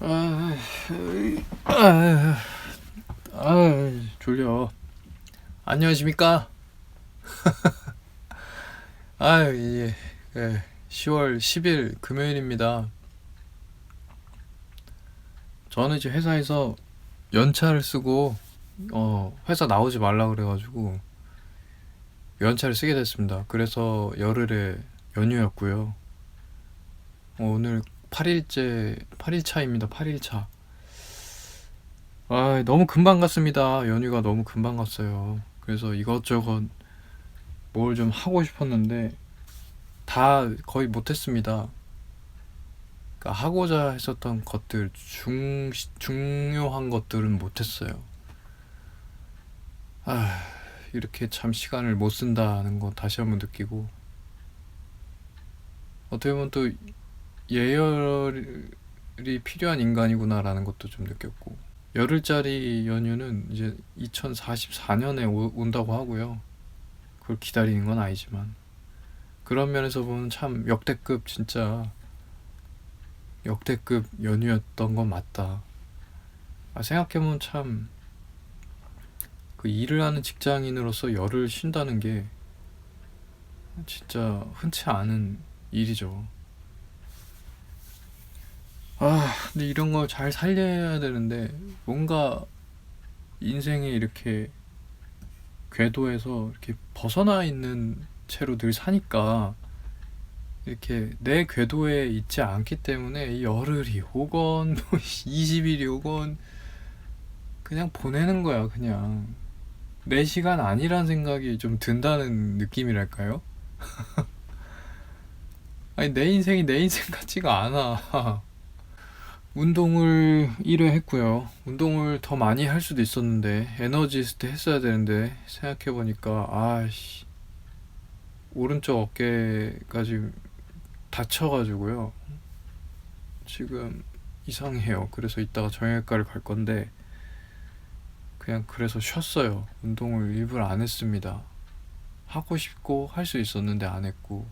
아, 아, 졸려. 안녕하십니까? 이제 10월 10일 금요일입니다. 저는 이제 회사에서 연차를 쓰고 회사 나오지 말라 그래가지고 연차를 쓰게 됐습니다. 그래서 열흘의 연휴였고요. 오늘 8일 차입니다. 8일 차. 너무 금방 갔습니다. 연휴가 너무 금방 갔어요. 그래서 이것저것 뭘 좀 하고 싶었는데 다 거의 못했습니다. 그러니까 하고자 했었던 것들, 중요한 것들은 못했어요. 아, 이렇게 참 시간을 못 쓴다는 거 다시 한번 느끼고, 어떻게 보면 또 예열이 필요한 인간이구나라는 것도 좀 느꼈고, 열흘짜리 연휴는 이제 2044년에 온다고 하고요. 그걸 기다리는 건 아니지만, 그런 면에서 보면 참 진짜 역대급 연휴였던 건 맞다. 생각해보면 참 그 일을 하는 직장인으로서 열을 쉰다는 게 진짜 흔치 않은 일이죠. 근데 이런 걸 잘 살려야 되는데 뭔가 인생에 이렇게 궤도에서 이렇게 벗어나 있는 채로 늘 사니까 이렇게 내 궤도에 있지 않기 때문에 이 열흘이 오건 20일이 오건 그냥 보내는 거야. 그냥 내 시간 아니란 생각이 좀 든다는 느낌이랄까요? 아니, 내 인생이 내 인생 같지가 않아. 운동을 1회 했고요. 운동을 더 많이 할 수도 있었는데 에너지스트 했어야 되는데 생각해보니까 오른쪽 어깨가 지금 다쳐가지고요. 지금 이상해요. 그래서 이따가 정형외과를 갈 건데 그냥 그래서 쉬었어요. 운동을 일부러 안 했습니다. 하고 싶고 할 수 있었는데 안 했고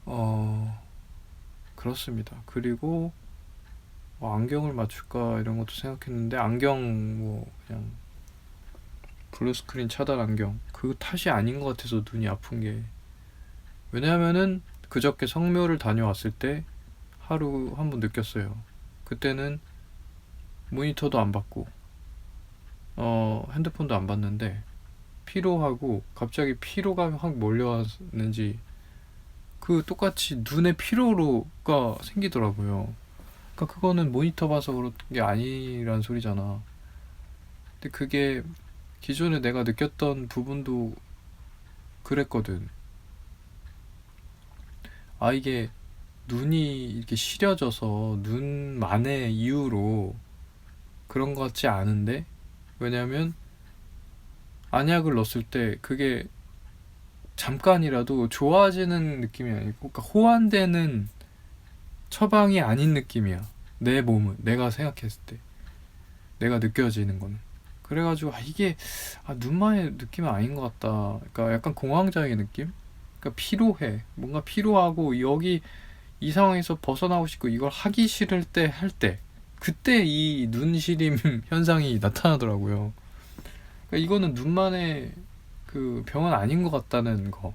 어 그렇습니다. 그리고 안경을 맞출까 이런 것도 생각했는데 안경 뭐 그냥 블루스크린 차단 안경 그 탓이 아닌 것 같아서 눈이 아픈 게, 왜냐하면은 그저께 성묘를 다녀왔을 때 하루 한 번 느꼈어요. 그때는 모니터도 안 받고 핸드폰도 안 받는데 피로하고 갑자기 피로가 확 몰려왔는지 그 똑같이 눈에 피로가 생기더라고요. 그러니까 그거는 모니터 봐서 그런 게 아니란 소리잖아. 근데 그게 기존에 내가 느꼈던 부분도 그랬거든. 이게 눈이 이렇게 시려져서 눈만의 이유로 그런 것 같지 않은데, 왜냐면 안약을 넣었을 때 그게 잠깐이라도 좋아지는 느낌이 아니고, 그러니까 호환되는 처방이 아닌 느낌이야. 내 몸은 내가 생각했을 때 내가 느껴지는 거는. 그래가지고 이게 눈만의 느낌은 아닌 것 같다. 그러니까 약간 공황장애 느낌? 그러니까 피로해. 뭔가 피로하고 여기 이 상황에서 벗어나고 싶고 이걸 하기 싫을 때 할 때 그때 이 눈시림 현상이 나타나더라고요. 그러니까 이거는 눈만의 그 병은 아닌 것 같다는 거.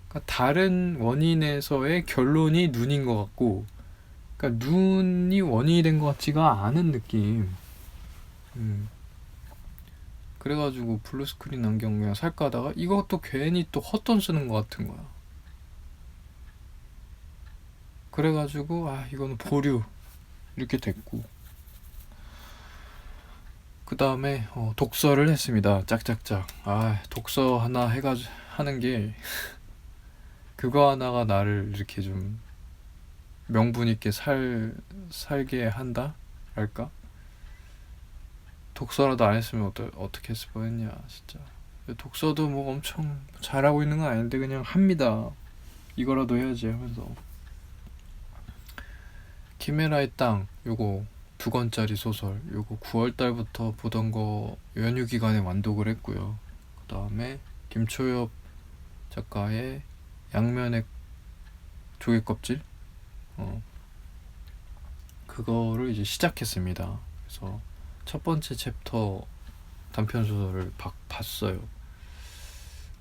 그러니까 다른 원인에서의 결론이 눈인 것 같고, 그러니까 눈이 원인이 된 것 같지가 않은 느낌. 음. 그래가지고 블루스크린 안경 그냥 살까 하다가 이것도 괜히 또 헛돈 쓰는 것 같은 거야. 그래가지고 이거는 보류 이렇게 됐고, 그 다음에 독서를 했습니다. 짝짝짝. 독서 하나 해가지고 하는 게 그거 하나가 나를 이렇게 좀 명분 있게 살게 한다 할까? 독서라도 안 했으면 어떻게 했을 뻔했냐 진짜. 독서도 뭐 엄청 잘하고 있는 건 아닌데 그냥 합니다. 이거라도 해야지 하면서 키메라의 땅 요거 2권짜리 소설 요거 9월 달부터 보던 거 연휴 기간에 완독을 했고요. 그 다음에 김초엽 작가의 양면의 조개 껍질 그거를 이제 시작했습니다. 그래서 첫 번째 챕터 단편 소설을 봤어요.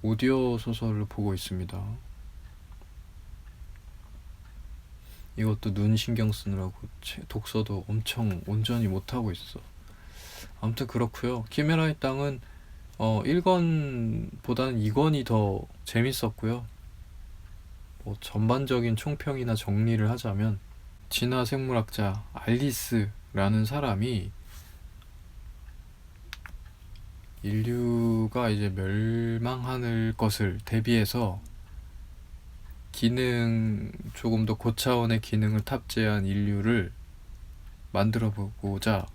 오디오 소설을 보고 있습니다. 이것도 눈 신경 쓰느라고 독서도 엄청 온전히 못하고 있어. 아무튼 그렇고요. 키메라의 땅은 1권보다는 2권이 더 재밌었고요. 뭐 전반적인 총평이나 정리를 하자면 진화 생물학자 알리스라는 사람이 인류가 이제 멸망할 것을 대비해서 조금 더 고차원의 기능을 탑재한 인류를 만들어 보고자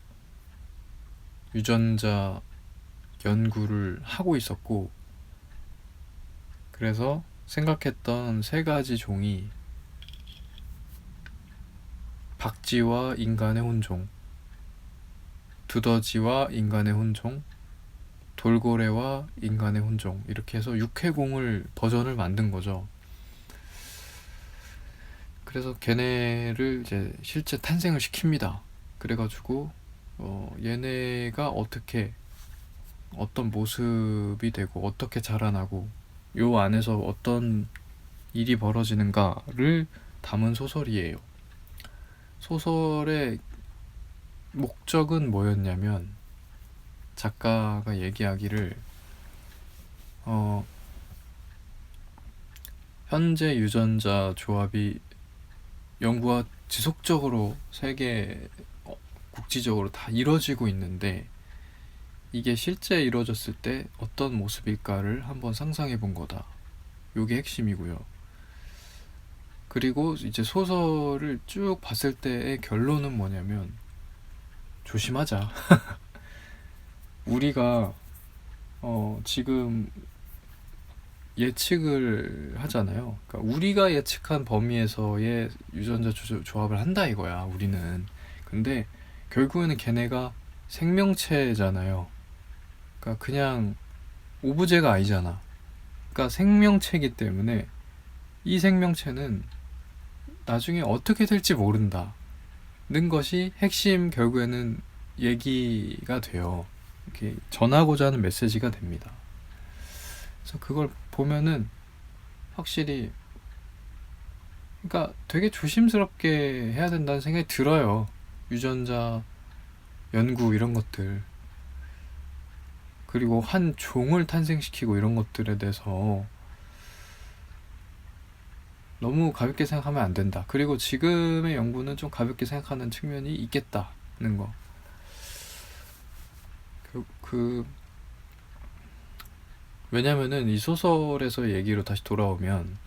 유전자 연구를 하고 있었고, 그래서 생각했던 3가지 종이 박쥐와 인간의 혼종, 두더지와 인간의 혼종, 돌고래와 인간의 혼종, 이렇게 해서 6회공을 버전을 만든 거죠. 그래서 걔네를 이제 실제 탄생을 시킵니다. 그래가지고 얘네가 어떤 모습이 되고 어떻게 자라나고 요 안에서 어떤 일이 벌어지는가를 담은 소설이에요. 소설의 목적은 뭐였냐면, 작가가 얘기하기를 현재 유전자 조합이 연구가 지속적으로 세계 국지적으로 다 이루어지고 있는데, 이게 실제 이루어졌을 때 어떤 모습일까를 한번 상상해 본 거다. 요게 핵심이고요. 그리고 이제 소설을 쭉 봤을 때의 결론은 뭐냐면, 조심하자. 우리가 지금 예측을 하잖아요. 그러니까 우리가 예측한 범위에서의 유전자 조합을 한다 이거야, 우리는. 근데 결국에는 걔네가 생명체잖아요. 그러니까 그냥 오브제가 아니잖아. 그러니까 생명체이기 때문에 이 생명체는 나중에 어떻게 될지 모른다는 것이 핵심, 결국에는 얘기가 돼요. 이렇게 전하고자 하는 메시지가 됩니다. 그래서 그걸 보면은 확실히, 그러니까 되게 조심스럽게 해야 된다는 생각이 들어요. 유전자 연구 이런 것들, 그리고 한 종을 탄생시키고 이런 것들에 대해서 너무 가볍게 생각하면 안 된다. 그리고 지금의 연구는 좀 가볍게 생각하는 측면이 있겠다는 거. 왜냐면은 이 소설에서 얘기로 다시 돌아오면,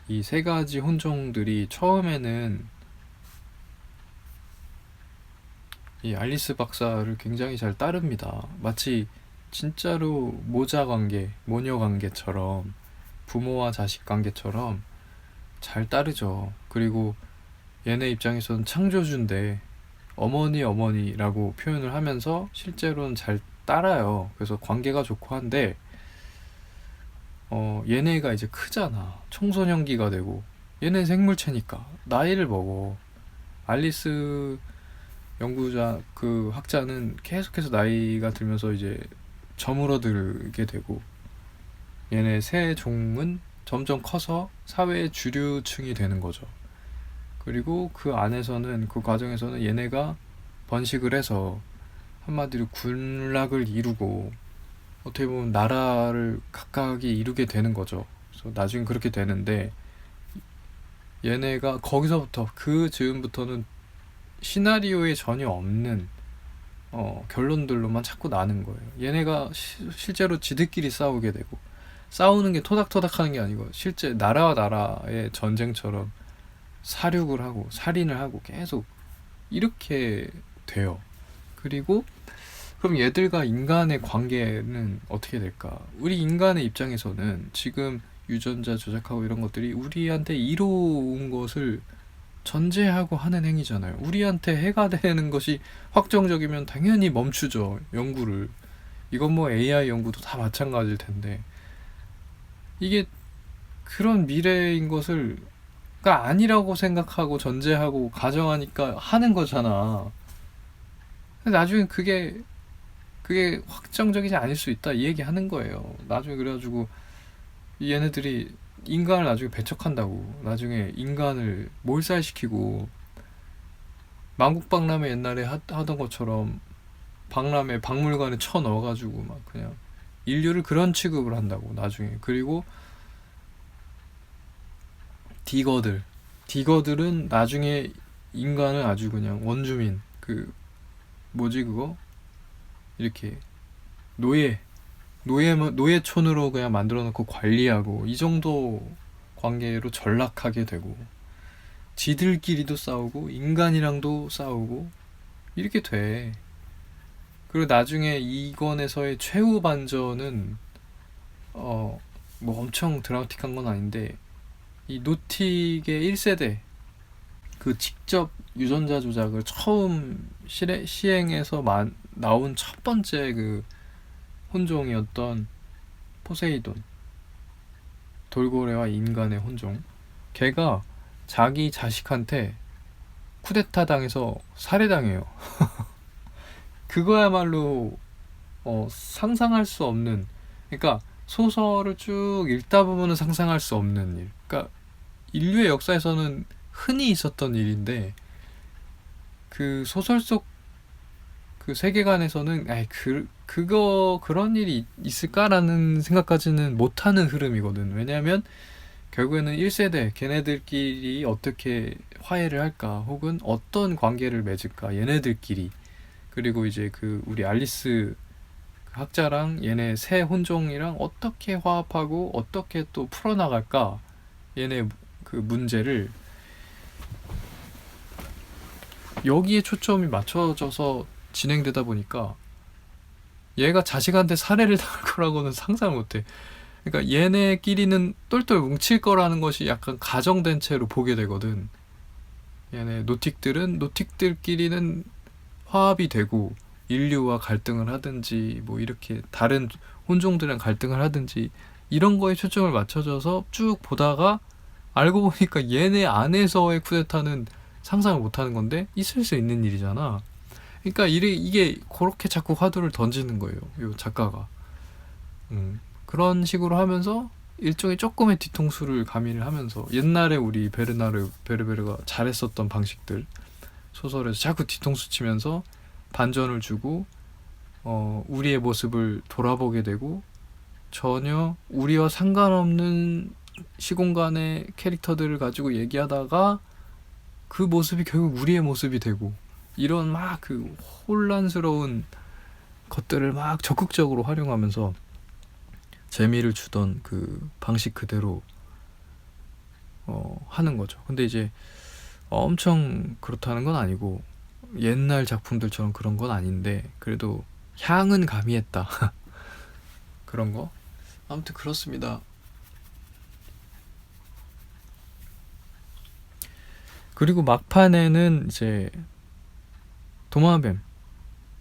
이 3가지 혼종들이 처음에는 이 알리스 박사를 굉장히 잘 따릅니다. 마치 진짜로 모자 관계, 모녀 관계처럼, 부모와 자식 관계처럼 잘 따르죠. 그리고 얘네 입장에서는 창조주인데 어머니라고 표현을 하면서 실제로는 잘 따라요. 그래서 관계가 좋고 한데, 얘네가 이제 크잖아. 청소년기가 되고, 얘네 생물체니까 나이를 먹어. 알리스 연구자, 그 학자는 계속해서 나이가 들면서 이제 저물어들게 되고, 얘네 새 종은 점점 커서 사회의 주류층이 되는 거죠. 그리고 그 안에서는, 그 과정에서는 얘네가 번식을 해서 한마디로 군락을 이루고 어떻게 보면 나라를 각각이 이루게 되는 거죠. 그래서 나중에 그렇게 되는데, 얘네가 거기서부터, 그 즈음부터는 시나리오에 전혀 없는 결론들로만 자꾸 나는 거예요. 얘네가 실제로 지들끼리 싸우게 되고, 싸우는 게 토닥토닥 하는 게 아니고 실제 나라와 나라의 전쟁처럼 사륙을 하고 살인을 하고 계속 이렇게 돼요. 그리고 그럼 얘들과 인간의 관계는 어떻게 될까? 우리 인간의 입장에서는 지금 유전자 조작하고 이런 것들이 우리한테 이로운 것을 전제하고 하는 행위잖아요. 우리한테 해가 되는 것이 확정적이면 당연히 멈추죠, 연구를. 이건 뭐 AI 연구도 다 마찬가지일 텐데, 이게 그런 미래인 것을 그러니까 아니라고 생각하고 전제하고 가정하니까 하는 거잖아. 근데 나중에 그게 확정적이지 않을 수 있다 이 얘기 하는 거예요. 나중에 그래가지고 얘네들이 인간을 나중에 배척한다고. 나중에 인간을 몰살시키고 만국박람회 옛날에 하던 것처럼 박람회 박물관에 쳐 넣어가지고 막 그냥 인류를 그런 취급을 한다고 나중에. 그리고 디거들은 나중에 인간을 아주 그냥 원주민 그 뭐지 그거 이렇게 노예촌으로 그냥 만들어 놓고 관리하고 이 정도 관계로 전락하게 되고 지들끼리도 싸우고 인간이랑도 싸우고 이렇게 돼. 그리고 나중에 이권에서의 최후 반전은 뭐 엄청 드라마틱한 건 아닌데 이 노틱의 1세대 그 직접 유전자 조작을 처음 시행해서 나온 첫 번째 그 혼종이었던 포세이돈, 돌고래와 인간의 혼종. 걔가 자기 자식한테 쿠데타 당해서 살해당해요. 그거야말로 상상할 수 없는, 그러니까 소설을 쭉 읽다 보면 상상할 수 없는 일. 그러니까 인류의 역사에서는 흔히 있었던 일인데 그 소설 속 그 세계관에서는 그런 일이 있을까라는 생각까지는 못하는 흐름이거든. 왜냐하면 결국에는 1세대 걔네들끼리 어떻게 화해를 할까 혹은 어떤 관계를 맺을까 얘네들끼리. 그리고 이제 그 우리 알리스 학자랑 얘네 새 혼종이랑 어떻게 화합하고 어떻게 또 풀어나갈까 얘네 그 문제를 여기에 초점이 맞춰져서 진행되다 보니까 얘가 자식한테 살해를 당할 거라고는 상상을 못해. 그러니까 얘네끼리는 똘똘 뭉칠 거라는 것이 약간 가정된 채로 보게 되거든. 얘네 노틱들끼리는 화합이 되고 인류와 갈등을 하든지 뭐 이렇게 다른 혼종들이랑 갈등을 하든지 이런 거에 초점을 맞춰져서 쭉 보다가 알고 보니까 얘네 안에서의 쿠데타는 상상을 못하는 건데 있을 수 있는 일이잖아. 그러니까 이게 그렇게 자꾸 화두를 던지는 거예요. 요 작가가. 그런 식으로 하면서 일종의 조금의 뒤통수를 가미를 하면서 옛날에 우리 베르베르가 잘했었던 방식들 소설에서 자꾸 뒤통수 치면서 반전을 주고 우리의 모습을 돌아보게 되고 전혀 우리와 상관없는 시공간의 캐릭터들을 가지고 얘기하다가 그 모습이 결국 우리의 모습이 되고 이런 막 그 혼란스러운 것들을 막 적극적으로 활용하면서 재미를 주던 그 방식 그대로 하는 거죠. 근데 이제 엄청 그렇다는 건 아니고 옛날 작품들처럼 그런 건 아닌데 그래도 향은 가미했다. 그런 거. 아무튼 그렇습니다. 그리고 막판에는 이제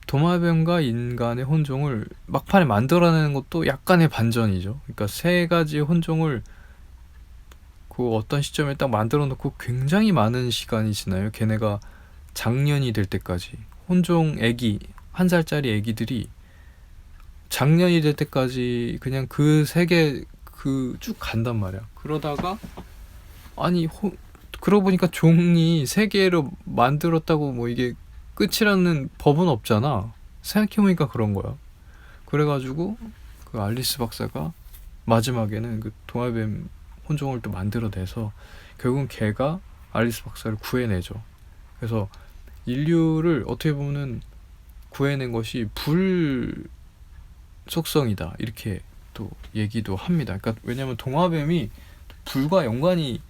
도마뱀과 인간의 혼종을 막판에 만들어내는 것도 약간의 반전이죠. 그러니까 세 가지 혼종을 그 어떤 시점에 딱 만들어 놓고 굉장히 많은 시간이 지나요. 걔네가 장년이 될 때까지. 혼종 애기, 1살짜리 애기들이 장년이 될 때까지 그냥 그 세계 그 쭉 간단 말이야. 그러다가 아니 그러고 보니까 종이 세 개로 만들었다고 뭐 이게 끝이라는 법은 없잖아. 생각해보니까 그런 거야. 그래가지고 그 알리스 박사가 마지막에는 그 도마뱀 혼종을 또 만들어내서 결국은 걔가 알리스 박사를 구해내죠. 그래서 인류를 어떻게 보면은 구해낸 것이 불 속성이다 이렇게 또 얘기도 합니다. 그러니까 왜냐면 도마뱀이 불과 연관이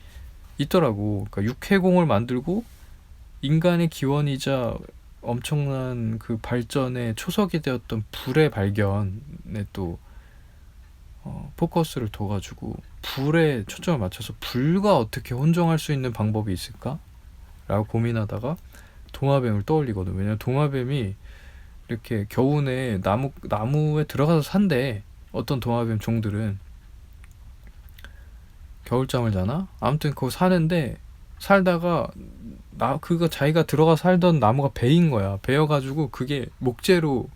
있더라고. 그러니까 육해공을 만들고 인간의 기원이자 엄청난 그 발전의 초석이 되었던 불의 발견에 또 포커스를 둬가지고 불에 초점을 맞춰서 불과 어떻게 혼종할 수 있는 방법이 있을까? 라고 고민하다가 도마뱀을 떠올리거든. 왜냐면 도마뱀이 이렇게 겨우내 나무에 들어가서 산대. 어떤 도마뱀 종들은 겨울잠을 자나? 아무튼 그거 사는데 살다가 그거 자기가 들어가 살던 나무가 베인 거야. 베어가지고 그게 목재로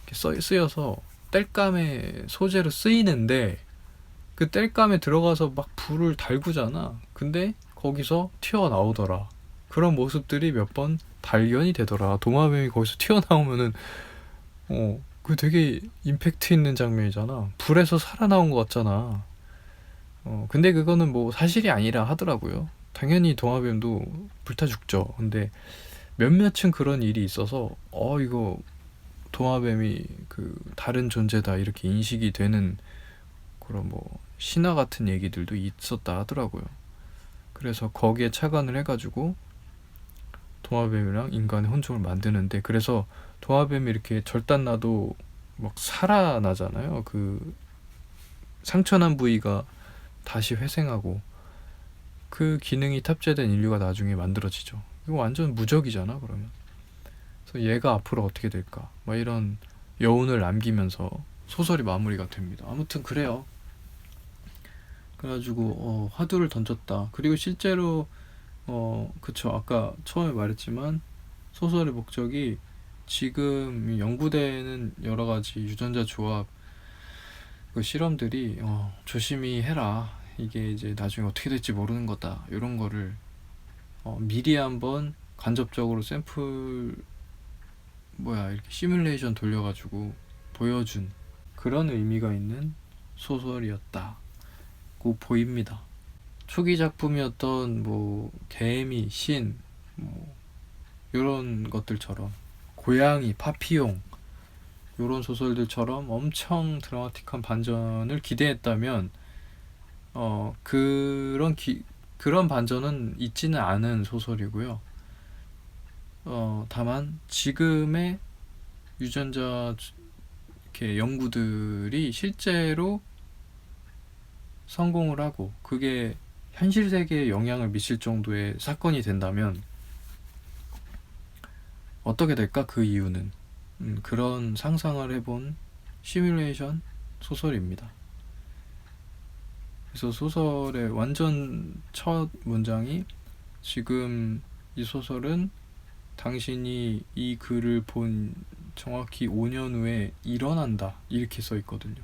이렇게 쓰여서 땔감의 소재로 쓰이는데 그 땔감에 들어가서 막 불을 달구잖아. 근데 거기서 튀어나오더라. 그런 모습들이 몇 번 발견이 되더라. 도마뱀이 거기서 튀어나오면은 그 되게 임팩트 있는 장면이잖아. 불에서 살아나온 것 같잖아. 근데 그거는 뭐 사실이 아니라 하더라고요. 당연히 도마뱀도 불타 죽죠. 근데 몇몇은 그런 일이 있어서 이거 도마뱀이 그 다른 존재다 이렇게 인식이 되는 그런 뭐 신화 같은 얘기들도 있었다 하더라고요. 그래서 거기에 착안을 해가지고 도마뱀이랑 인간의 혼종을 만드는데, 그래서 도마뱀이 이렇게 절단나도 막 살아나잖아요. 그 상처난 부위가 다시 회생하고 그 기능이 탑재된 인류가 나중에 만들어지죠. 이거 완전 무적이잖아 그러면. 그래서 얘가 앞으로 어떻게 될까 막 이런 여운을 남기면서 소설이 마무리가 됩니다. 아무튼 그래요. 그래가지고 화두를 던졌다. 그리고 실제로 그쵸, 아까 처음에 말했지만 소설의 목적이 지금 연구되는 여러 가지 유전자 조합 그 실험들이 조심히 해라, 이게 이제 나중에 어떻게 될지 모르는 거다, 이런 거를 미리 한번 간접적으로 샘플 이렇게 시뮬레이션 돌려가지고 보여준 그런 의미가 있는 소설이었다고 보입니다. 초기 작품이었던 뭐 개미, 신, 뭐 이런 것들처럼, 고양이, 파피용 이런 소설들처럼 엄청 드라마틱한 반전을 기대했다면 그런 반전은 있지는 않은 소설이고요. 다만 지금의 유전자 이렇게 연구들이 실제로 성공을 하고 그게 현실 세계에 영향을 미칠 정도의 사건이 된다면 어떻게 될까? 그 이유는 그런 상상을 해본 시뮬레이션 소설입니다. 그래서 소설의 완전 첫 문장이, 지금 이 소설은 당신이 이 글을 본 정확히 5년 후에 일어난다, 이렇게 써 있거든요.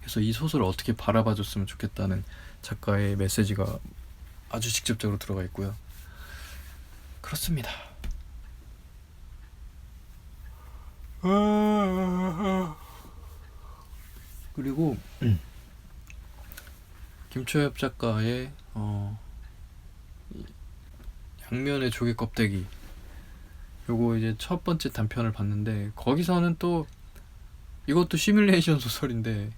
그래서 이 소설을 어떻게 바라봐 줬으면 좋겠다는 작가의 메시지가 아주 직접적으로 들어가 있고요. 그렇습니다. 그리고 김초엽 작가의 양면의 조개 껍데기, 요거 이제 첫 번째 단편을 봤는데, 거기서는 또 이것도 시뮬레이션 소설인데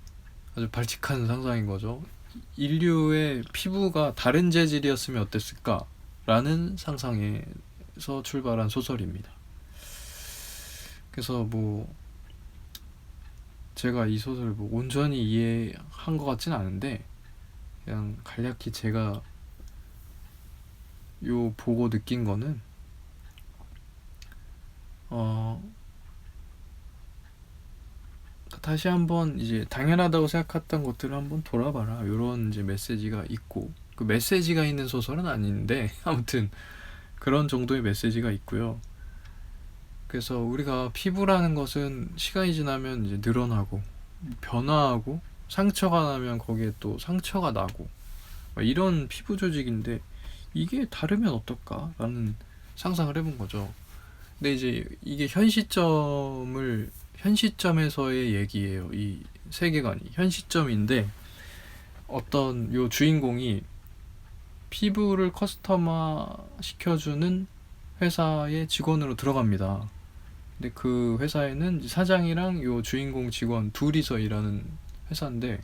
아주 발칙한 상상인 거죠. 인류의 피부가 다른 재질이었으면 어땠을까 라는 상상에서 출발한 소설입니다. 그래서 뭐 제가 이 소설을 뭐 온전히 이해한 것 같진 않은데, 그냥 간략히 제가 요 보고 느낀 거는 다시 한번 이제 당연하다고 생각했던 것들을 한번 돌아봐라, 요런 이제 메시지가 있고, 그 메시지가 있는 소설은 아닌데 아무튼 그런 정도의 메시지가 있고요. 그래서 우리가 피부라는 것은 시간이 지나면 이제 늘어나고 변화하고, 상처가 나면 거기에 또 상처가 나고 이런 피부 조직인데 이게 다르면 어떨까라는 상상을 해본 거죠. 근데 이제 이게 현 시점에서의 얘기예요. 이 세계관이 현 시점인데, 어떤 요 주인공이 피부를 커스터마 시켜주는 회사의 직원으로 들어갑니다. 근데 그 회사에는 사장이랑 요 주인공 직원 둘이서 일하는 회사인데,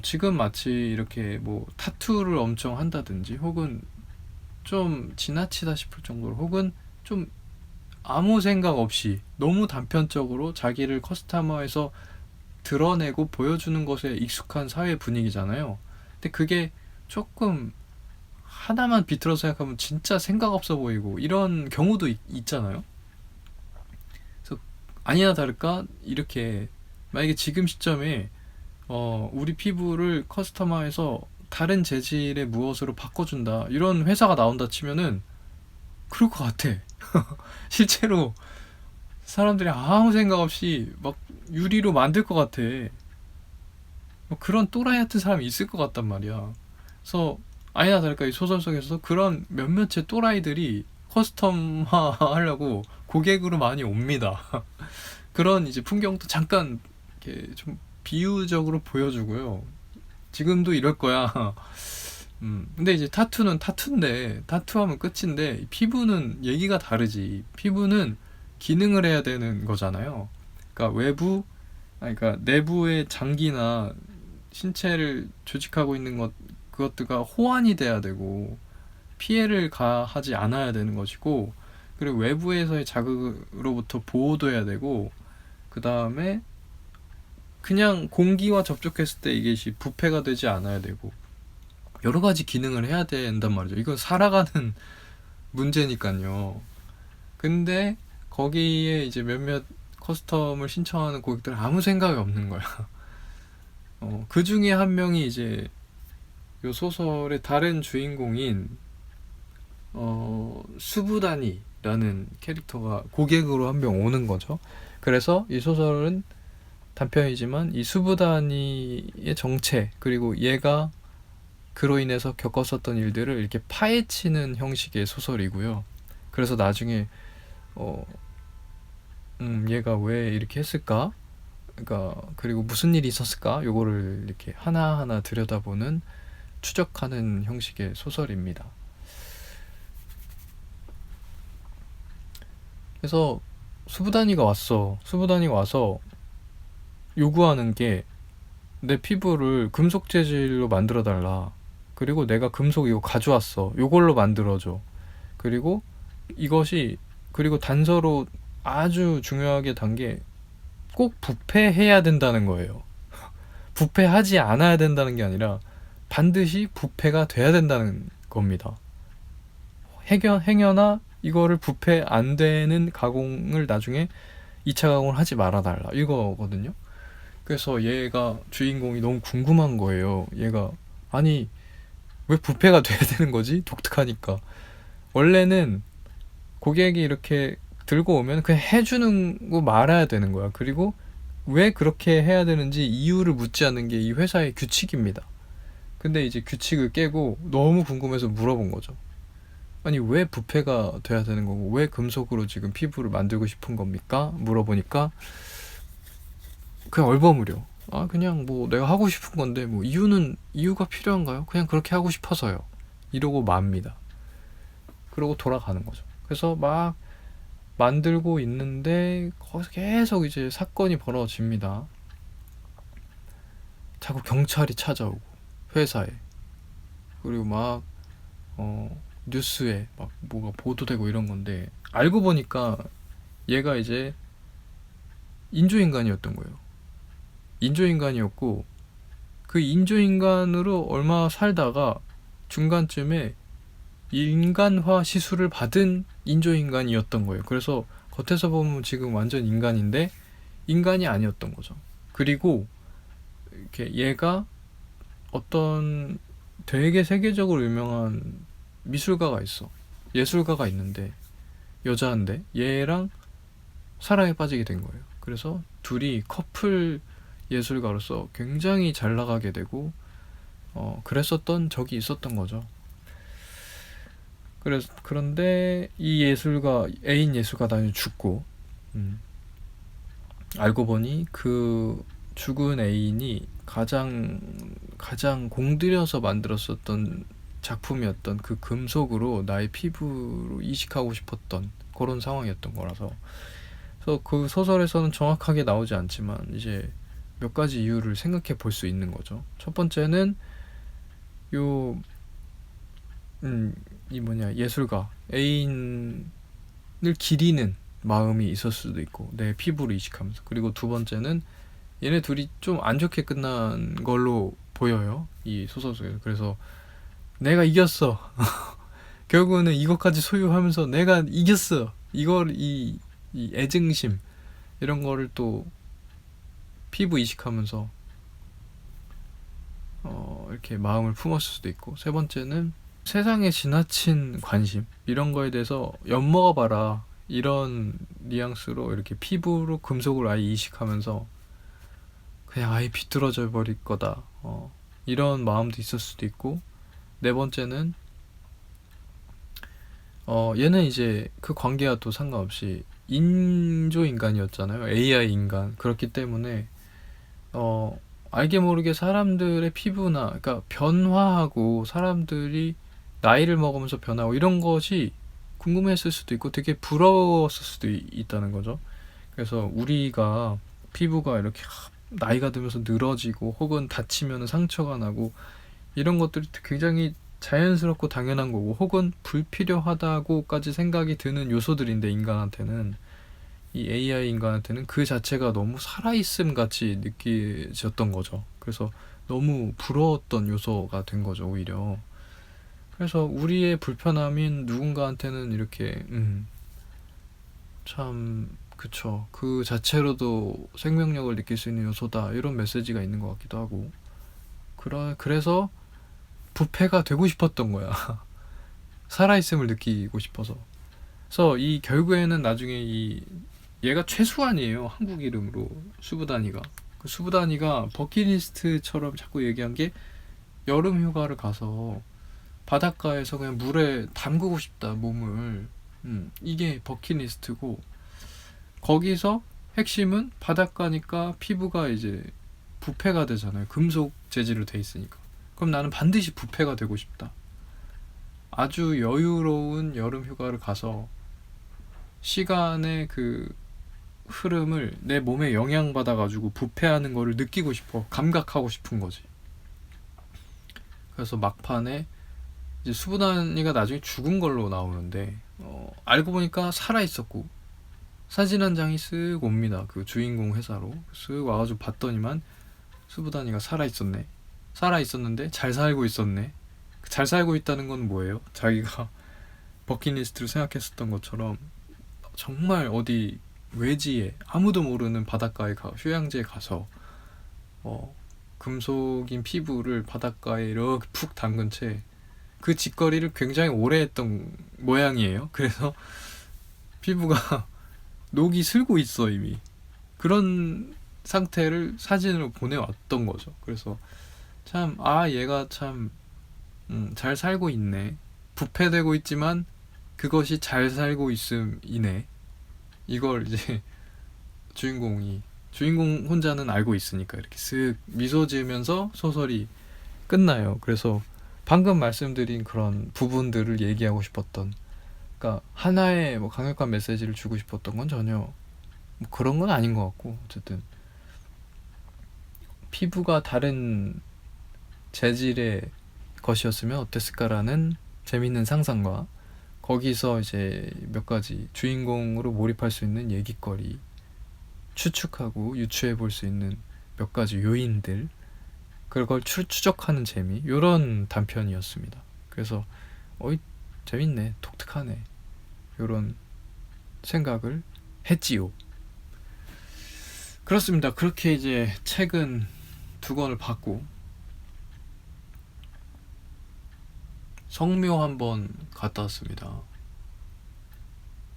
지금 마치 이렇게 뭐 타투를 엄청 한다든지, 혹은 좀 지나치다 싶을 정도로, 혹은 좀 아무 생각 없이 너무 단편적으로 자기를 커스터마해서 드러내고 보여주는 것에 익숙한 사회 분위기잖아요. 근데 그게 조금 하나만 비틀어서 생각하면 진짜 생각 없어 보이고 이런 경우도 있잖아요. 그래서 아니나 다를까 이렇게 만약에 지금 시점에 우리 피부를 커스터마해서 다른 재질의 무엇으로 바꿔준다 이런 회사가 나온다 치면은 그럴 것 같아. 실제로 사람들이 아무 생각 없이 막 유리로 만들 것 같아. 뭐 그런 또라이 같은 사람이 있을 것 같단 말이야. 그래서 아니나 다를까 이 소설 속에서 그런 몇몇의 또라이들이 커스텀화 하려고 고객으로 많이 옵니다. 그런 이제 풍경도 잠깐 이렇게 좀 비유적으로 보여주고요. 지금도 이럴 거야. 근데 이제 타투는 타투인데, 타투하면 끝인데, 피부는 얘기가 다르지. 피부는 기능을 해야 되는 거잖아요. 그러니까 그러니까 내부의 장기나 신체를 조직하고 있는 그것들과 호환이 돼야 되고, 피해를 가하지 않아야 되는 것이고, 그리고 외부에서의 자극으로부터 보호돼야 되고, 그 다음에 그냥 공기와 접촉했을 때 이게 부패가 되지 않아야 되고, 여러 가지 기능을 해야 된단 말이죠. 이건 살아가는 문제니까요. 근데 거기에 이제 몇몇 커스텀을 신청하는 고객들은 아무 생각이 없는 거야. 그 중에 한 명이 이제 요 소설의 다른 주인공인 수부다니라는 캐릭터가 고객으로 한 명 오는 거죠. 그래서 이 소설은 단편이지만 이 수부다니의 정체 그리고 얘가 그로 인해서 겪었었던 일들을 이렇게 파헤치는 형식의 소설이고요. 그래서 나중에 얘가 왜 이렇게 했을까? 그러니까 그리고 무슨 일이 있었을까? 요거를 이렇게 하나하나 들여다보는 추적하는 형식의 소설입니다. 그래서 수부단이가 와서 요구하는 게 내 피부를 금속 재질로 만들어 달라. 그리고 내가 금속 이거 가져왔어. 요걸로 만들어줘. 그리고 그리고 단서로 아주 중요하게 단 게 꼭 부패해야 된다는 거예요. 부패하지 않아야 된다는 게 아니라 반드시 부패가 돼야 된다는 겁니다. 행여나 이거를 부패 안 되는 가공을 나중에 2차 가공을 하지 말아달라. 이거거든요. 그래서 얘가 주인공이 너무 궁금한 거예요. 얘가 아니 왜 부패가 돼야 되는 거지? 독특하니까. 원래는 고객이 이렇게 들고 오면 그냥 해주는 거 말아야 되는 거야. 그리고 왜 그렇게 해야 되는지 이유를 묻지 않는 게 이 회사의 규칙입니다. 근데 이제 규칙을 깨고 너무 궁금해서 물어본 거죠. 아니 왜 부패가 돼야 되는 거고 왜 금속으로 지금 피부를 만들고 싶은 겁니까? 물어보니까 그냥 얼버무려. 그냥 뭐 내가 하고 싶은 건데 뭐 이유가 필요한가요? 그냥 그렇게 하고 싶어서요. 이러고 맙니다. 그러고 돌아가는 거죠. 그래서 막 만들고 있는데 거기서 계속 이제 사건이 벌어집니다. 자꾸 경찰이 찾아오고 회사에 그리고 막 뉴스에 막 뭐가 보도되고 이런 건데 알고 보니까 얘가 이제 인조인간이었던 거예요. 인조인간이었고 그 인조인간으로 얼마 살다가 중간쯤에 인간화 시술을 받은 인조인간이었던 거예요. 그래서 겉에서 보면 지금 완전 인간인데 인간이 아니었던 거죠. 그리고 이렇게 얘가 어떤 되게 세계적으로 유명한 미술가가 있어. 예술가가 있는데 여자인데 얘랑 사랑에 빠지게 된 거예요. 그래서 둘이 커플 예술가로서 굉장히 잘 나가게 되고 그랬었던 적이 있었던 거죠. 그런데 이 애인 예술가 나중에 죽고 알고 보니 그 죽은 애인이 가장 공들여서 만들었었던 작품이었던 그 금속으로 나의 피부로 이식하고 싶었던 그런 상황이었던 거라서 그래서 그 소설에서는 정확하게 나오지 않지만 이제 몇 가지 이유를 생각해 볼 수 있는 거죠. 첫 번째는 예술가 애인을 기리는 마음이 있을 수도 있고 내 피부를 이식하면서. 그리고 두 번째는 얘네 둘이 좀 안 좋게 끝난 걸로 보여요, 이 소설 속에서. 그래서 내가 이겼어. 결국은 이것까지 소유하면서 내가 이겼어. 이걸 이 애증심 이런 거를 또 피부 이식하면서 이렇게 마음을 품었을 수도 있고, 세 번째는 세상에 지나친 관심 이런 거에 대해서 엿먹어봐라 이런 뉘앙스로 이렇게 피부로 금속을 아예 이식하면서 그냥 아예 비뚤어져 버릴 거다, 이런 마음도 있을 수도 있고, 네 번째는 얘는 이제 그 관계와 또 상관없이 인조인간이었잖아요. AI 인간. 그렇기 때문에 알게 모르게 사람들의 피부나, 그러니까 변화하고 사람들이 나이를 먹으면서 변하고 이런 것이 궁금했을 수도 있고 되게 부러웠을 수도 있다는 거죠. 그래서 우리가 피부가 이렇게 나이가 들면서 늘어지고 혹은 다치면 상처가 나고 이런 것들이 굉장히 자연스럽고 당연한 거고 혹은 불필요하다고까지 생각이 드는 요소들인데, 인간한테는, 이 AI 인간한테는 그 자체가 너무 살아있음 같이 느껴졌던 거죠. 그래서 너무 부러웠던 요소가 된 거죠, 오히려. 그래서 우리의 불편함인 누군가한테는 이렇게 참 그쵸, 그 자체로도 생명력을 느낄 수 있는 요소다, 이런 메시지가 있는 것 같기도 하고. 그래서 부패가 되고 싶었던 거야. 살아있음을 느끼고 싶어서. 그래서 이 결국에는 나중에 얘가 최수환이에요, 한국 이름으로. 수부단이가. 그 수부단이가 버킷리스트처럼 자꾸 얘기한 게 여름 휴가를 가서 바닷가에서 그냥 물에 담그고 싶다, 몸을. 이게 버킷리스트고, 거기서 핵심은 바닷가니까 피부가 이제 부패가 되잖아요. 금속 재질로 돼 있으니까. 그럼 나는 반드시 부패가 되고 싶다. 아주 여유로운 여름 휴가를 가서 시간의 그 흐름을 내 몸에 영향받아 가지고 부패하는 거를 느끼고 싶어. 감각하고 싶은 거지. 그래서 막판에 이제 수부단이가 나중에 죽은 걸로 나오는데, 알고 보니까 살아 있었고, 사진 한 장이 쓱 옵니다. 그 주인공 회사로 쓱 와가지고 봤더니만 수부단이가 살아 있었네. 살아 있었는데 잘 살고 있었네. 잘 살고 있다는 건 뭐예요? 자기가 버킷리스트로 생각했었던 것처럼 정말 어디 외지에 아무도 모르는 바닷가에 휴양지에 가서 금속인 피부를 바닷가에 이렇게 푹 담근 채 그 짓거리를 굉장히 오래 했던 모양이에요. 그래서 피부가 녹이 슬고 있어 이미. 그런 상태를 사진으로 보내왔던 거죠. 그래서 참, 얘가 참 잘 살고 있네. 부패되고 있지만 그것이 잘 살고 있음이네. 이걸 이제 주인공 혼자는 알고 있으니까 이렇게 쓱 미소 지으면서 소설이 끝나요. 그래서 방금 말씀드린 그런 부분들을 얘기하고 싶었던, 그러니까 하나의 뭐 강력한 메시지를 주고 싶었던 건 전혀 뭐 그런 건 아닌 것 같고, 어쨌든 피부가 다른 재질의 것이었으면 어땠을까라는 재밌는 상상과 거기서 이제 몇 가지 주인공으로 몰입할 수 있는 얘기거리, 추측하고 유추해 볼 수 있는 몇 가지 요인들, 그걸 추적하는 재미, 요런 단편이었습니다. 그래서 재밌네, 독특하네, 요런 생각을 했지요. 그렇습니다. 그렇게 이제 책은 두 권을 봤고, 성묘 한번 갔다 왔습니다.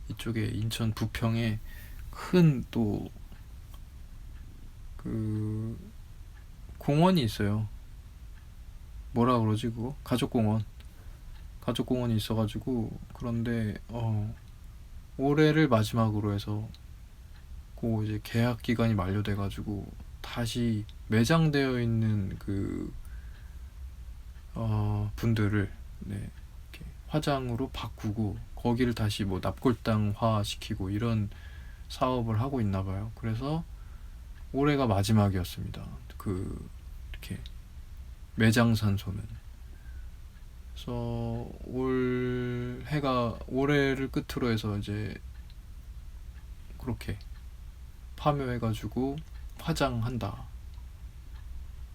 이쪽에 인천 부평에 큰 또 그 공원이 있어요. 뭐라 그러지 그거? 가족공원이 있어가지고, 그런데 올해를 마지막으로 해서 그 이제 계약 기간이 만료돼가지고 다시 매장되어 있는 그 분들을 이렇게 화장으로 바꾸고 거기를 다시 뭐 납골당화 시키고 이런 사업을 하고 있나 봐요. 그래서 올해가 마지막이었습니다. 이렇게 매장산소는. 그래서 올해를 끝으로 해서 이제 그렇게 파묘해가지고 화장한다,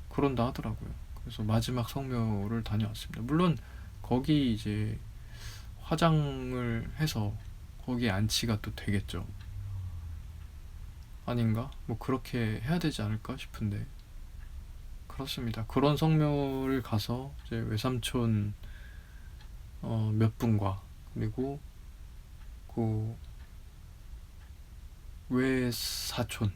그런다 하더라고요. 그래서 마지막 성묘를 다녀왔습니다. 물론 거기 이제 화장을 해서 거기에 안치가 또 되겠죠. 아닌가? 뭐 그렇게 해야 되지 않을까 싶은데, 그렇습니다. 그런 성묘를 가서 이제 외삼촌 몇 분과 그리고 그 외사촌을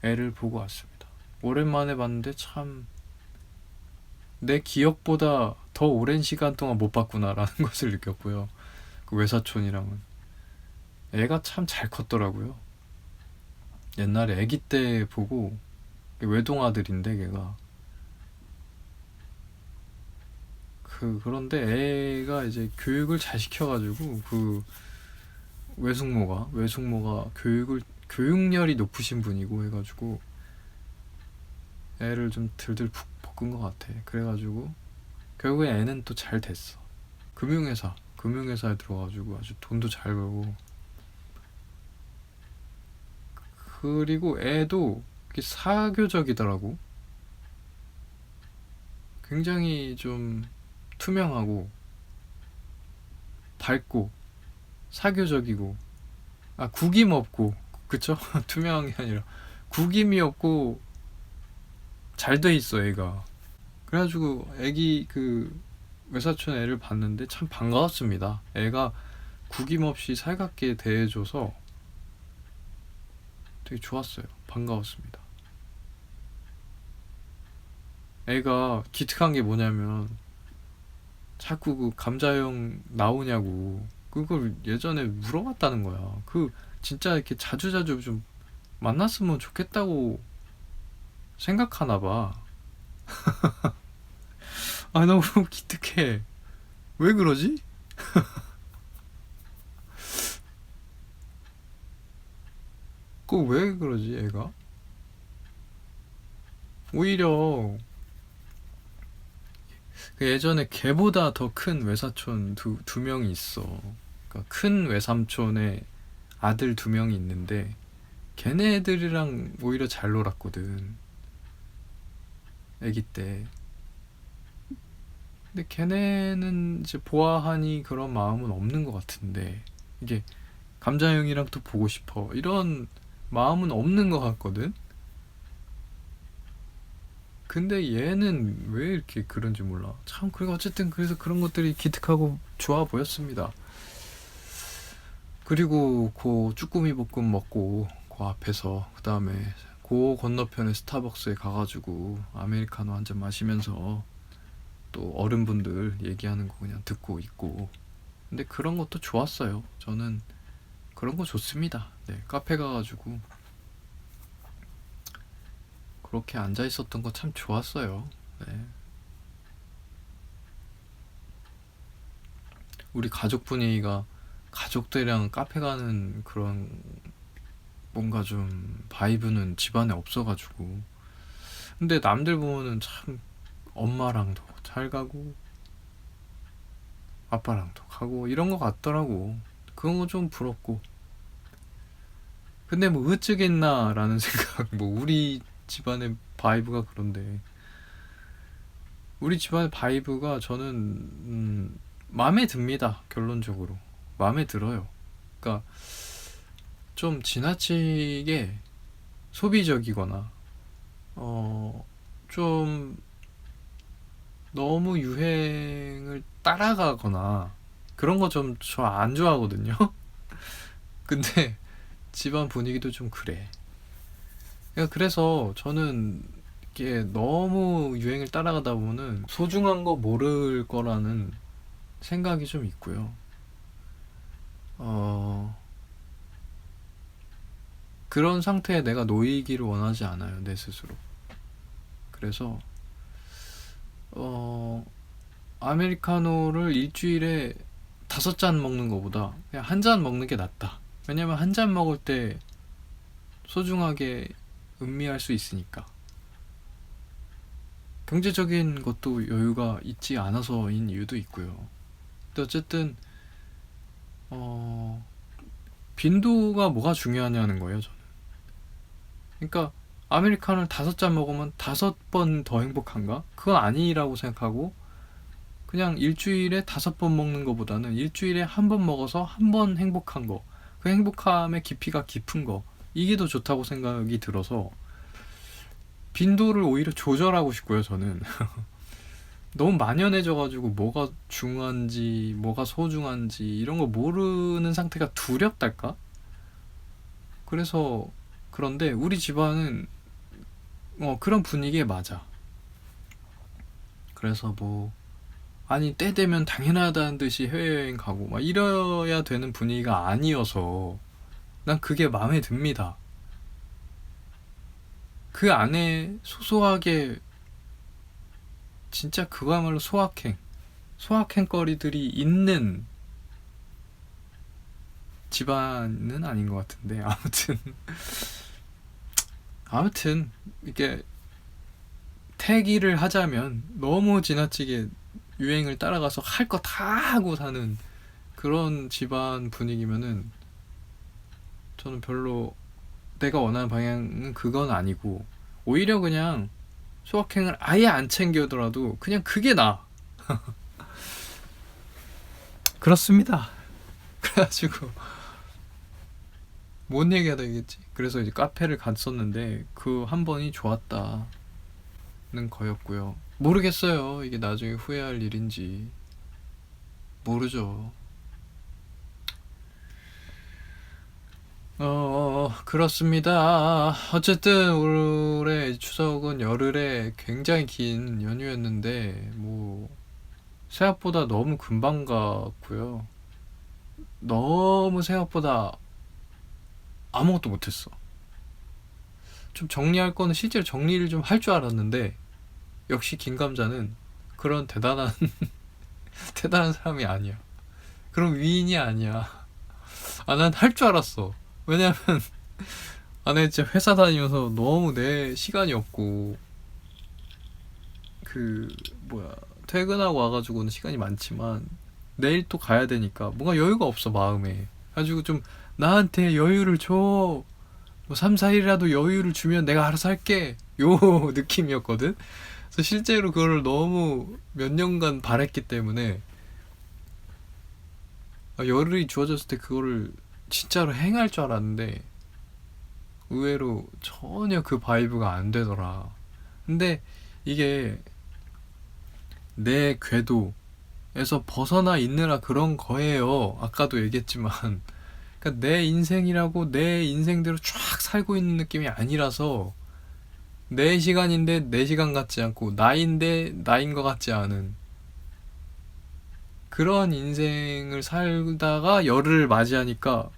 애를 보고 왔습니다. 오랜만에 봤는데 참 내 기억보다 더 오랜 시간 동안 못 봤구나라는 것을 느꼈고요. 그 외사촌이랑은 애가 참 잘 컸더라고요. 옛날에 애기 때 보고 외동아들인데 걔가 그런데 애가 이제 교육을 잘 시켜가지고 그 외숙모가 교육열이 높으신 분이고 해가지고 애를 좀 들들 푹 볶은 것 같아. 그래가지고 결국에 애는 또 잘 됐어. 금융회사에 들어가지고 아주 돈도 잘 벌고, 그리고 애도 사교적이더라고. 굉장히 좀 투명하고 밝고 사교적이고, 구김 없고, 그쵸? 투명한 게 아니라 구김이 없고 잘 돼 있어 애가. 그래가지고 애기 외사촌 애를 봤는데 참 반가웠습니다. 애가 구김 없이 살갑게 대해줘서 되게 좋았어요. 반가웠습니다. 애가 기특한 게 뭐냐면 자꾸 그 감자형 나오냐고 그걸 예전에 물어봤다는 거야. 진짜 이렇게 자주자주 좀 만났으면 좋겠다고 생각하나 봐. 너무 기특해. 왜 그러지? 왜 그러지 애가? 오히려 예전에 걔보다 더 큰 외사촌 두 명이 있어. 그러니까 큰 외삼촌의 아들 두 명이 있는데 걔네들이랑 오히려 잘 놀았거든 애기 때. 근데 걔네는 이제 보아하니 그런 마음은 없는 것 같은데, 이게 감자형이랑 또 보고 싶어 이런 마음은 없는 것 같거든. 근데 얘는 왜 이렇게 그런지 몰라. 참, 그리고 어쨌든 그래서 그런 것들이 기특하고 좋아 보였습니다. 그리고 그 쭈꾸미 볶음 먹고 그 앞에서 그 다음에 그 건너편에 스타벅스에 가가지고 아메리카노 한 잔 마시면서 또 어른분들 얘기하는 거 그냥 듣고 있고. 근데 그런 것도 좋았어요. 저는 그런 거 좋습니다. 네, 카페 가가지고 그렇게 앉아 있었던 거 참 좋았어요. 네. 우리 가족 분위기가 가족들이랑 카페 가는 그런 뭔가 좀 바이브는 집안에 없어가지고. 근데 남들 보면은 참 엄마랑도 잘 가고 아빠랑도 가고 이런 거 같더라고. 그런 거 좀 부럽고. 근데 뭐 으쓰겠나 라는 생각. 뭐 우리 집안의 바이브가 그런데, 우리 집안의 바이브가 저는 마음에 듭니다. 결론적으로 마음에 들어요. 그러니까 좀 지나치게 소비적이거나 좀 너무 유행을 따라가거나 그런 거 좀 저 안 좋아하거든요. 근데 집안 분위기도 좀 그래. 그래서 저는 이게 너무 유행을 따라가다 보면은 소중한 거 모를 거라는 생각이 좀 있고요. 그런 상태에 내가 놓이기를 원하지 않아요, 내 스스로. 그래서 아메리카노를 일주일에 5잔 먹는 것보다 그냥 한 잔 먹는 게 낫다. 왜냐면 한 잔 먹을 때 소중하게 음미할 수 있으니까. 경제적인 것도 여유가 있지 않아서인 이유도 있고요. 근데 어쨌든 빈도가 뭐가 중요하냐는 거예요, 저는. 그러니까 아메리카노를 5잔 먹으면 5번 더 행복한가? 그건 아니라고 생각하고, 그냥 일주일에 5번 먹는 것보다는 일주일에 한 번 먹어서 한 번 행복한 거, 그 행복함의 깊이가 깊은 거, 이게 더 좋다고 생각이 들어서 빈도를 오히려 조절하고 싶고요, 저는. 너무 만연해져가지고 뭐가 중요한지 뭐가 소중한지 이런 거 모르는 상태가 두렵달까? 그래서 그런데 우리 집안은 그런 분위기에 맞아. 그래서 뭐 아니 때 되면 당연하다는 듯이 해외여행 가고 막 이래야 되는 분위기가 아니어서 난 그게 마음에 듭니다. 그 안에 소소하게 진짜 그거야말로 소확행거리들이 있는 집안은 아닌 것 같은데 아무튼 이게 태기를 하자면 너무 지나치게 유행을 따라가서 할 거 다 하고 사는 그런 집안 분위기면은 저는 별로 내가 원하는 방향은 그건 아니고 오히려 그냥 소확행을 아예 안 챙겨더라도 그냥 그게 나아. 그렇습니다. 그래가지고 뭔 얘기가 되겠지. 그래서 이제 카페를 갔었는데 그 한 번이 좋았다는 거였고요. 모르겠어요. 이게 나중에 후회할 일인지 모르죠. 그렇습니다. 어쨌든 올해 추석은 열흘에 굉장히 긴 연휴였는데 뭐 생각보다 너무 금방 갔고요. 너무 생각보다 아무것도 못했어. 좀 정리할 거는 실제로 정리를 좀 할 줄 알았는데 역시 김감자는 그런 대단한 대단한 사람이 아니야. 그런 위인이 아니야. 난 할 줄 알았어. 왜냐면 내가 진짜 회사 다니면서 너무 내 시간이 없고 그 뭐야 퇴근하고 와가지고는 시간이 많지만 내일 또 가야 되니까 뭔가 여유가 없어 마음에. 가지고 좀 나한테 여유를 줘. 뭐 3, 4일이라도 여유를 주면 내가 알아서 할게. 요 느낌이었거든. 그래서 실제로 그거를 너무 몇 년간 바랬기 때문에 열흘이 주어졌을 때 그거를 진짜로 행할 줄 알았는데 의외로 전혀 그 바이브가 안 되더라. 근데 이게 내 궤도에서 벗어나 있느라 그런 거예요. 아까도 얘기했지만 그러니까 내 인생이라고 내 인생대로 쫙 살고 있는 느낌이 아니라서 내 시간인데 내 시간 같지 않고 나인데 나인 것 같지 않은 그런 인생을 살다가 열흘을 맞이하니까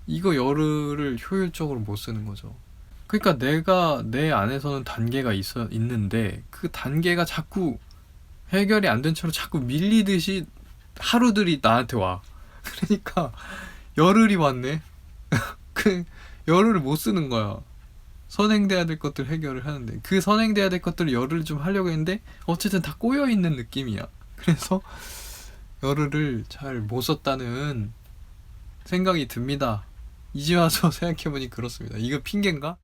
이거 열흘을 효율적으로 못 쓰는 거죠. 그러니까 내가 내 안에서는 단계가 있는데 그 단계가 자꾸 해결이 안 된 채로 자꾸 밀리듯이 하루들이 나한테 와. 그러니까 열흘이 왔네. 그 열흘을 못 쓰는 거야. 선행돼야 될 것들 해결을 하는데 그 선행돼야 될 것들을 열흘을 좀 하려고 했는데 어쨌든 다 꼬여 있는 느낌이야. 그래서 열흘을 잘 못 썼다는 생각이 듭니다. 이제 와서 생각해보니 그렇습니다. 이거 핑계인가?